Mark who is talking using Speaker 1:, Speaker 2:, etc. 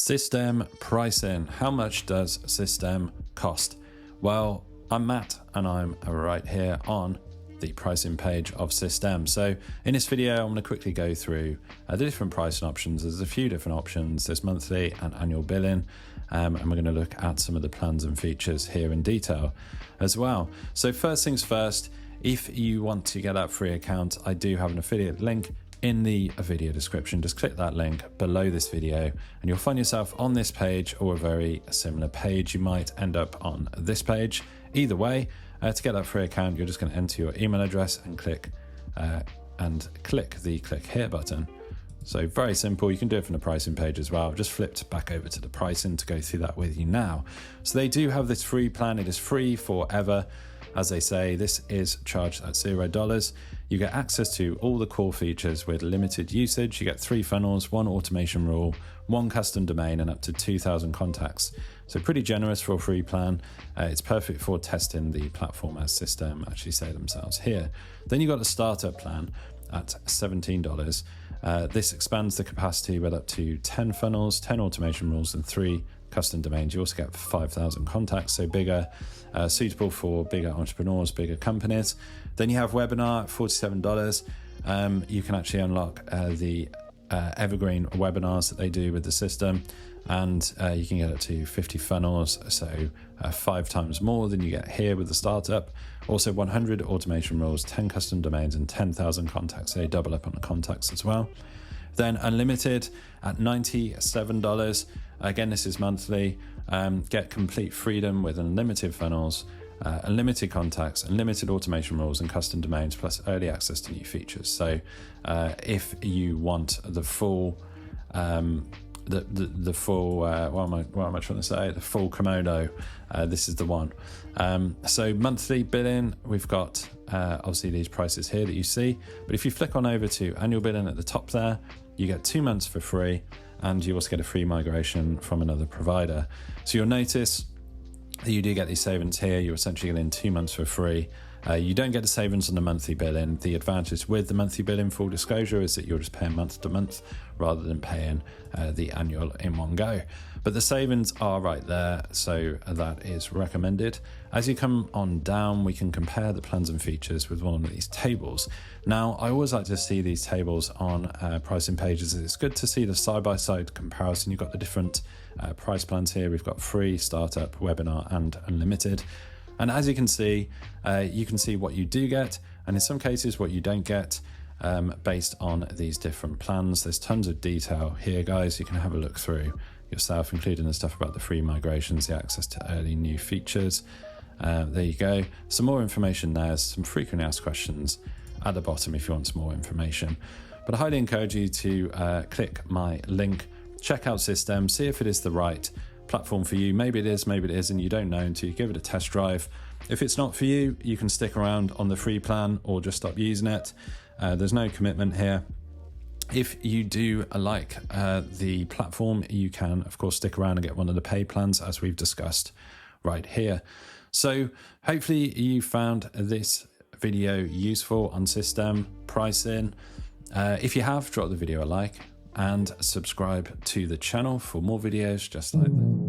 Speaker 1: Systeme pricing. How much does Systeme cost? Well, I'm Matt and I'm right here on the pricing page of Systeme. So in this video, I'm going to quickly go through the different pricing options. There's a few different options. There's monthly and annual billing. And we're going to look at some of the plans and features here in detail as well. So first things first, if you want to get that free account, I do have an affiliate link in the video description. Just click that link below this video and you'll find yourself on this page or a very similar page. You might end up on this page. Either way, to get that free account, you're just going to enter your email address and click the click here button. So very simple. You can do it from the pricing page as well. I've just flipped back over to the pricing to go through that with you now. So they do have this free plan. It is free forever. As they say, this is charged at $0. You get access to all the core features with limited usage. You get 3 funnels, 1 automation rule, 1 custom domain, and up to 2,000 contacts. So pretty generous for a free plan. It's perfect for testing the platform, as Systeme actually say themselves here. Then you've got a startup plan at $17. This expands the capacity with up to 10 funnels, 10 automation rules, and 3 custom domains. You also get 5,000 contacts, so bigger, suitable for bigger entrepreneurs, bigger companies. Then you have webinar at $47. You can actually unlock the evergreen webinars that they do with the system, and you can get up to 50 funnels, so 5 times more than you get here with the startup. Also 100 automation rules, 10 custom domains, and 10,000 contacts. So they double up on the contacts as well. Then unlimited at $97. Again, this is monthly. Get complete freedom with unlimited funnels, unlimited contacts, unlimited automation rules, and custom domains, plus early access to new features. So if you want the full the full what am I trying to say? The full kimono. This is the one. So monthly billing, we've got obviously these prices here that you see. But if you flick on over to annual billing at the top there, you get 2 months for free, and you also get a free migration from another provider. So you'll notice that you do get these savings here. You're essentially getting 2 months for free. You don't get the savings on the monthly billing. The advantage with the monthly billing, full disclosure, is that you're just paying month to month rather than paying the annual in one go. But the savings are right there, so that is recommended. As you come on down, we can compare the plans and features with one of these tables. Now, I always like to see these tables on pricing pages. It's good to see the side-by-side comparison. You've got the different price plans here. We've got free, startup, webinar, and unlimited. And as you can see what you do get, and in some cases what you don't get, based on these different plans. There's tons of detail here, guys. You can have a look through yourself, including the stuff about the free migrations, the access to early new features. There you go. Some more information there, some frequently asked questions at the bottom if you want some more information. But I highly encourage you to click my link, check out Systeme, see if it is the right platform for you. Maybe it is, maybe it isn't. You don't know until you give it a test drive. If it's not for you, you can stick around on the free plan or just stop using it. There's no commitment here. If you do like the platform, you can of course stick around and get one of the paid plans, as we've discussed right here. So hopefully you found this video useful on Systeme pricing. If you have, drop the video a like and subscribe to the channel for more videos just like this.